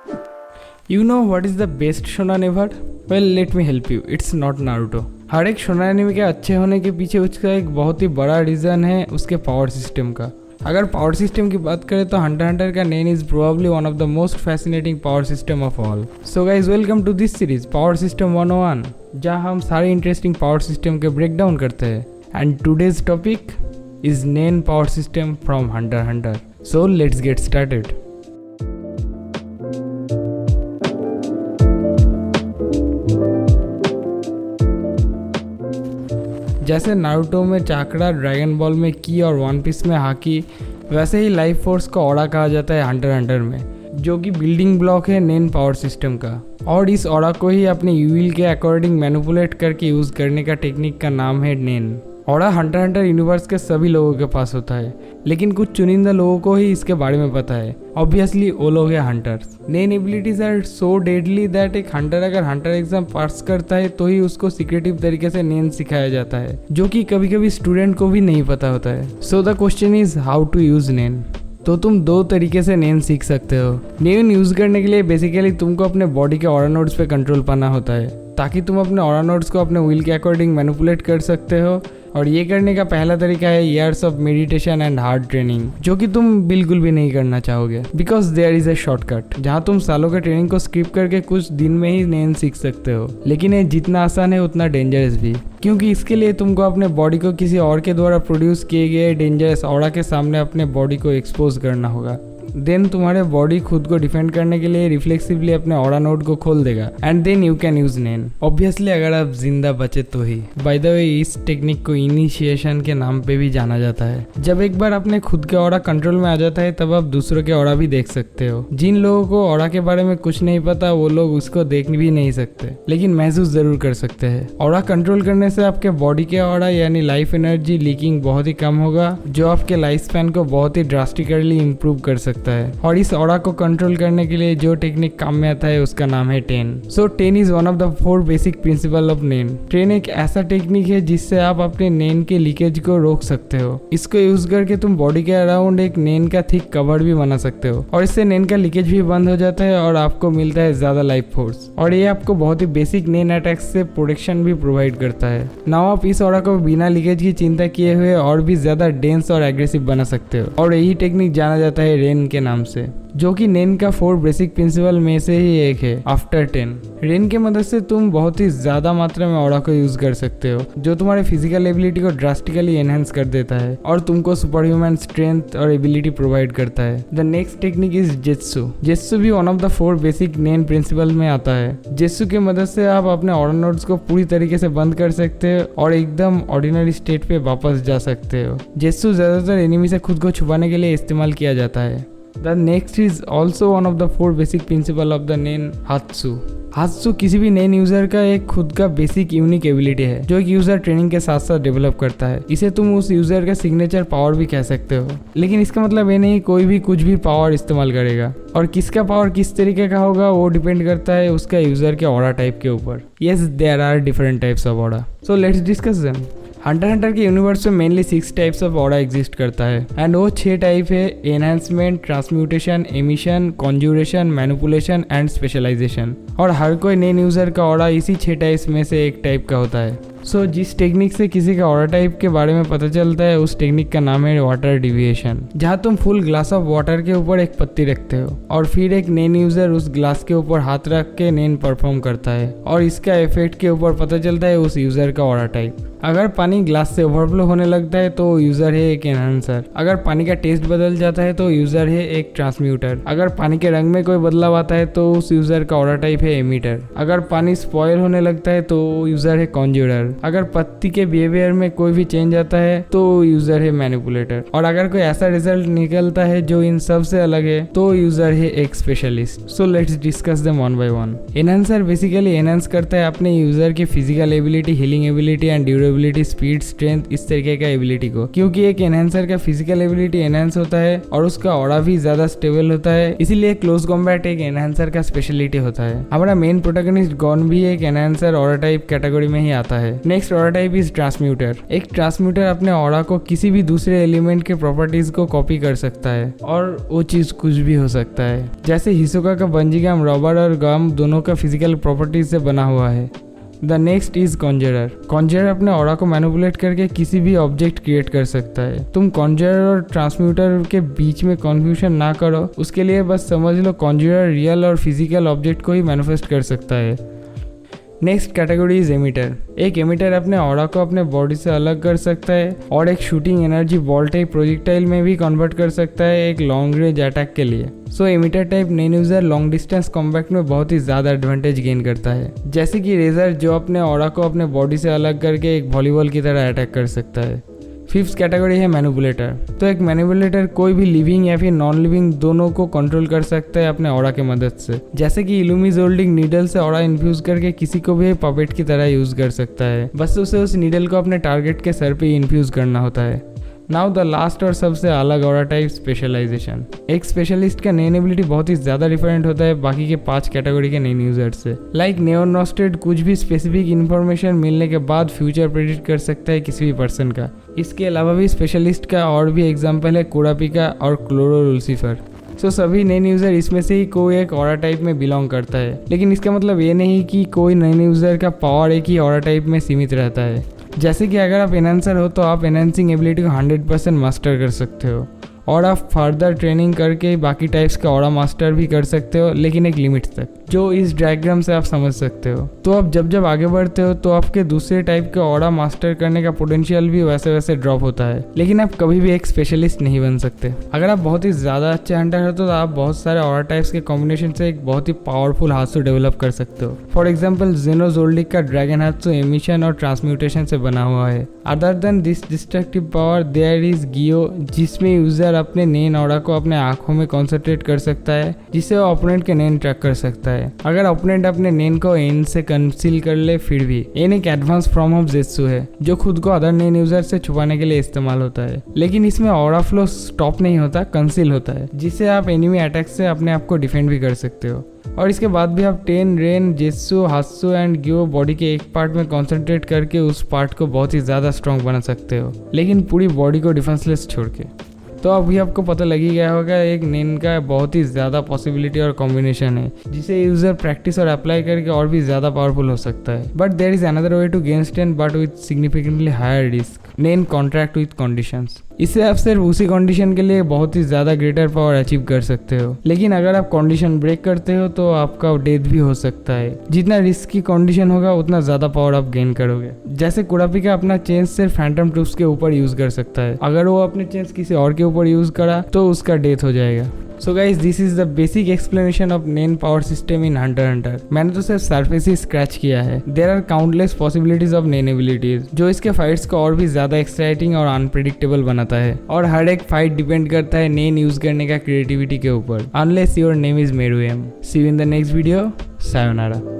You know what is the best shonen ever? Well, let me help you. It's not Naruto. हर एक shonen anime के अच्छे होने के पीछे उसका एक बहुत ही बड़ा रीज़न है उसके पावर सिस्टम का। अगर पावर सिस्टम की बात करें तो हंटर हंटर का Nen is probably one of the most fascinating power system of all. So guys welcome to this series power system 101, जहाँ हम सारे इंटरेस्टिंग पावर सिस्टम के ब्रेक डाउन करते हैं। And today's topic is Nen power system from Hunter Hunter. So let's get started. जैसे Naruto में चाकरा, dragon ball में की और वन पीस में हाकी, वैसे ही लाइफ फोर्स को ऑरा कहा जाता है हंटर हंटर में, जो कि बिल्डिंग ब्लॉक है नेन पावर सिस्टम का। और इस ऑरा को ही अपने यूविल के अकॉर्डिंग मैनिपुलेट करके यूज़ करने का टेक्निक का नाम है नेन। ऑरा हंटर हंटर यूनिवर्स के सभी लोगों के पास होता है, लेकिन कुछ चुनिंदा लोगों को ही इसके बारे में पता है। ऑब्वियसली वो लोग हैं hunters. Nen abilities are so deadly that एक हंटर अगर हंटर एग्जाम पास करता है तो ही उसको सीक्रेटिव तरीके से नेन सिखाया जाता है, जो कि कभी कभी स्टूडेंट को भी नहीं पता होता है। So the question is how to use Nen. तो तुम दो तरीके से नेन सीख सकते हो। नेन यूज करने के लिए बेसिकली तुमको अपने बॉडी के ऑरा नोड्स पे कंट्रोल पाना होता है, ताकि तुम अपने ऑरा नोड्स को अपने विल के अकॉर्डिंग मैनिपुलेट कर सकते हो। और ये करने का पहला तरीका है years of meditation and hard training, जो कि तुम बिल्कुल भी नहीं करना चाहोगे, because there is a shortcut जहाँ तुम सालों के ट्रेनिंग को स्किप करके कुछ दिन में ही नेन सीख सकते हो। लेकिन ये जितना आसान है उतना डेंजरस भी, क्योंकि इसके लिए तुमको अपने बॉडी को किसी और के द्वारा प्रोड्यूस किए गए डेंजरस ऑरा के सामने अपने बॉडी को एक्सपोज करना होगा। देन तुम्हारे बॉडी खुद को डिफेंड करने के लिए रिफ्लेक्सिवली अपने ऑरा नोड को खोल देगा and then you can use Nen. Obviously अगर आप जिंदा बचे तो ही। बाय द वे इस टेक्निक को इनिशिएशन के नाम पे भी जाना जाता है। जब एक बार अपने खुद के ऑरा कंट्रोल में आ जाता है तब आप दूसरों के ऑरा भी देख सकते हो। जिन लोगों को ऑरा के बारे में कुछ नहीं पता वो लोग उसको देख भी नहीं सकते, लेकिन महसूस जरूर कर सकते हैं। ऑरा कंट्रोल करने से आपके बॉडी के ऑरा यानी लाइफ एनर्जी लीकिंग बहुत ही कम होगा, जो आपके लाइफ स्पैन को बहुत ही ड्रास्टिकली इंप्रूव कर सकता है। और इस ऑरा को कंट्रोल करने के लिए जो टेक्निक काम में आता है उसका नाम है ten. So ten is one of the 4 basic principle of नेन। टेन एक ऐसा टेक्निक है जिससे आप अपने नेन के लीकेज को रोक सकते हो। इसको यूज करके तुम बॉडी के अराउंड एक नेन का थिक कवर भी बना सकते हो, और इससे नेन का लीकेज भी बंद हो जाता है और आपको मिलता है ज्यादा लाइफ फोर्स। और ये आपको बहुत ही बेसिक नेन अटैक्स से प्रोटेक्शन भी प्रोवाइड करता है। नाउ आप इस ऑरा को बिना लीकेज की चिंता किए हुए और भी ज्यादा डेंस और एग्रेसिव बना सकते हो, और यही टेक्निक जाना जाता है रेन के नाम से, जो कि नेन का 4 बेसिक प्रिंसिपल में से ही एक है। आफ्टर 10 रेन के मदद से तुम बहुत ही ज्यादा मात्रा में ऑरा को यूज कर सकते हो, जो तुम्हारे फिजिकल एबिलिटी को ड्रास्टिकली एनहांस कर देता है और तुमको सुपर ह्यूमन स्ट्रेंथ और एबिलिटी प्रोवाइड करता है। The next technique is Zetsu. Zetsu भी one of the 4 basic Nen principle में आता है। जेत्सु के मदद से आप अपने ऑरा नोड्स को पूरी तरीके से बंद कर सकते हो और एकदम ऑर्डिनरी स्टेट पे वापस जा सकते हो। जेत्सु ज्यादातर एनिमी से खुद को छुपाने के लिए इस्तेमाल किया जाता है। The next is also one of the 4 basic principle of the नेन, हात्सु। हात्सु किसी भी नेन यूजर का एक खुद का बेसिक यूनिक एबिलिटी है, जो एक यूजर ट्रेनिंग के साथ साथ डेवलप करता है। इसे तुम उस यूजर का सिग्नेचर पावर भी कह सकते हो, लेकिन इसका मतलब ये नहीं कोई भी कुछ भी पावर इस्तेमाल करेगा। और किसका पावर किस तरीके का होगा वो डिपेंड करता है उसका यूजर के ऑरा टाइप के ऊपर। Yes, there are different types of aura, so let's discuss them. Hunter Hunter के यूनिवर्स में mainly 6 types of aura exist करता है, एंड वो 6 टाइप है: enhancement, transmutation, emission, conjuration, manipulation and specialization. और हर कोई नेन यूजर का ऑरा इसी 6 टाइप्स में से एक टाइप का होता है। सो जिस टेक्निक से किसी का ऑरा टाइप के बारे में पता चलता है उस टेक्निक का नाम है वाटर डिविएशन, जहाँ तुम फुल ग्लास ऑफ वाटर के ऊपर एक पत्ती रखते हो और फिर एक नेन यूजर उस ग्लास के ऊपर हाथ रख के नेन परफॉर्म करता है, और इसका इफेक्ट के ऊपर पता चलता है उस यूजर का ऑरा टाइप। अगर पानी ग्लास से ओवरफ्लो होने लगता है तो यूजर है एक एनहांसर। अगर पानी का टेस्ट बदल जाता है तो यूजर है एक ट्रांसम्यूटर। अगर पानी के रंग में कोई बदलाव आता है तो उस यूजर का ऑरा टाइप है एमिटर। अगर पानी स्पॉयल होने लगता है तो यूजर है कॉन्ज्यूरर। अगर पत्ती के बिहेवियर में कोई भी चेंज आता है तो यूजर है मैनिपुलेटर। और अगर कोई ऐसा रिजल्ट निकलता है जो इन सब से अलग है तो यूजर है एक specialist. So let's discuss them one by one. Enhancer basically enhance करता है अपने यूजर की physical ability, healing ability and durability, speed, strength, इस तरीके का एबिलिटी को। क्योंकि एक एनहांसर का फिजिकल एबिलिटी एनहांस होता है और उसका ऑरा भी ज्यादा स्टेबल होता है, इसीलिए क्लोज कॉम्बैट एक एनहांसर का स्पेशलिटी होता है। हमारा मेन प्रोटैगनिस्ट गॉन भी एक एनहांसर ऑरा टाइप कैटेगरी में ही आता है। Next aura type is transmuter. एक ट्रांसम्यूटर अपने ऑरा को किसी भी दूसरे एलिमेंट के प्रॉपर्टीज को कॉपी कर सकता है और वो चीज कुछ भी हो सकता है। जैसे हिसोका का बंजी गम रबर और गम दोनों का फिजिकल प्रॉपर्टीज से बना हुआ है। The next is conjurer. Conjurer अपने ऑरा को मैनिपुलेट करके किसी भी ऑब्जेक्ट क्रिएट कर सकता है। तुम कॉन्जरर और ट्रांसम्यूटर के बीच में कन्फ्यूजन ना करो, उसके लिए बस समझ लो कॉन्जरर रियल और फिजिकल ऑब्जेक्ट को ही मैनिफेस्ट कर सकता है। Next category is emitter. एक एमिटर अपने ऑरा को अपने बॉडी से अलग कर सकता है और एक shooting energy ball type projectile में भी कन्वर्ट कर सकता है एक लॉन्ग रेंज अटैक के लिए। सो एमिटर टाइप नेन यूजर लॉन्ग डिस्टेंस कॉम्बैट में बहुत ही ज़्यादा एडवांटेज गेन करता है, जैसे कि रेजर जो अपने ऑरा को अपने बॉडी से अलग करके एक वॉलीबॉल की तरह अटैक कर सकता है। फिफ्थ कैटेगरी है मैनिपुलेटर। तो एक मैनिपुलेटर कोई भी लिविंग या फिर नॉन लिविंग दोनों को कंट्रोल कर सकता है अपने ऑरा की मदद से, जैसे कि इल्यूमिज होल्डिंग नीडल से ऑरा इन्फ्यूज करके किसी को भी पपेट की तरह यूज कर सकता है, बस उसे उस नीडल को अपने टारगेट के सर पे इन्फ्यूज करना होता है। नाउ द लास्ट और सबसे अलग ऑरा टाइप स्पेशलाइजेशन। एक स्पेशलिस्ट का नेन एबिलिटी बहुत ही ज़्यादा डिफरेंट होता है बाकी के 5 कैटेगरी के नेन यूजर से। लाइक नेओनोस्टेड कुछ भी स्पेसिफिक इन्फॉर्मेशन मिलने के बाद फ्यूचर प्रेडिक्ट कर सकता है किसी भी पर्सन का। इसके अलावा भी स्पेशलिस्ट का और भी एग्जाम्पल है कुरापिका और क्लोरो लूसीफर। सो सभी नेन यूज़र इसमें से ही कोई एक ऑरा टाइप में बिलोंग करता है, लेकिन इसका मतलब ये नहीं कि कोई नेन यूज़र का पावर एक ही ऑरा टाइप में सीमित रहता है। जैसे कि अगर आप एनहांसर हो तो आप एनहांसिंग एबिलिटी को 100% मास्टर कर सकते हो और आप फर्दर ट्रेनिंग करके बाकी टाइप्स का ऑरा मास्टर भी कर सकते हो, लेकिन एक लिमिट तक, जो इस डायग्राम से आप समझ सकते हो। तो आप जब आगे बढ़ते हो तो आपके दूसरे टाइप के ऑरा मास्टर करने का पोटेंशियल भी वैसे वैसे ड्रॉप होता है, लेकिन आप कभी भी एक स्पेशलिस्ट नहीं बन सकते। अगर आप बहुत ही ज़्यादा अच्छे हंटर हो तो आप बहुत सारे ऑरा टाइप्स के कॉम्बिनेशन से एक बहुत ही पावरफुल हाथसू डेवलप कर सकते हो। फॉर एग्जाम्पल जेनोजोल्डिक का ड्रैगन हाथसू एमिशन और ट्रांसम्यूटेशन से बना हुआ है। Other than this destructive power there is Gyo, जिसमें यूजर अपने नेन ऑरा को अपने आंखों में कॉन्सेंट्रेट कर सकता है, जिससे वो ओपोनेंट के नेन ट्रैक कर सकता है। अगर ओपोनेंट अपने नेन को एन से कंसील कर ले फिर भी। एन एक एडवांस फॉर्म ऑफ जेत्सु है जो खुद को अदर नेन यूजर से छुपाने के लिए इस्तेमाल होता है, लेकिन इसमें ऑरा फ्लो स्टॉप नहीं होता, कंसील होता है, जिससे आप एनिमी अटैक से अपने आप को डिफेंड भी कर सकते हो। और इसके बाद भी आप टेन, रेन, जेत्सु, हात्सु एंड गियो बॉडी के एक पार्ट में कॉन्सेंट्रेट करके उस पार्ट को बहुत ही ज़्यादा स्ट्रॉन्ग बना सकते हो, लेकिन पूरी बॉडी को डिफेंसलेस छोड़ के। तो अभी आपको पता लग ही गया होगा एक नेन का बहुत ही ज़्यादा पॉसिबिलिटी और कॉम्बिनेशन है, जिसे यूज़र प्रैक्टिस और अप्लाई करके और भी ज़्यादा पावरफुल हो सकता है। But there is another way to gain strength but with significantly higher risk. Nen contract with conditions. इससे आप सिर्फ उसी कंडीशन के लिए बहुत ही ज़्यादा ग्रेटर पावर अचीव कर सकते हो, लेकिन अगर आप कंडीशन ब्रेक करते हो तो आपका डेथ भी हो सकता है। जितना रिस्क की कंडीशन होगा उतना ज़्यादा पावर आप गेन करोगे। जैसे कुरापिका अपना चेंज सिर्फ फैंटम ट्रूप्स के ऊपर यूज़ कर सकता है, अगर वो अपने चेंज किसी और के ऊपर यूज़ करा तो उसका डेथ हो जाएगा। So guys this is the basic explanation of Nen power system in Hunter Hunter. मैंने तो सिर्फ सरफेस ही स्क्रैच किया है। There are countless possibilities of Nen abilities जो इसके फाइट्स को और भी ज्यादा एक्साइटिंग और अनप्रेडिक्टेबल बनाता है, और हर एक फाइट डिपेंड करता है नेन यूज करने का क्रिएटिविटी के ऊपर। Unless your name is Meruem. See you in the next video. Sayonara.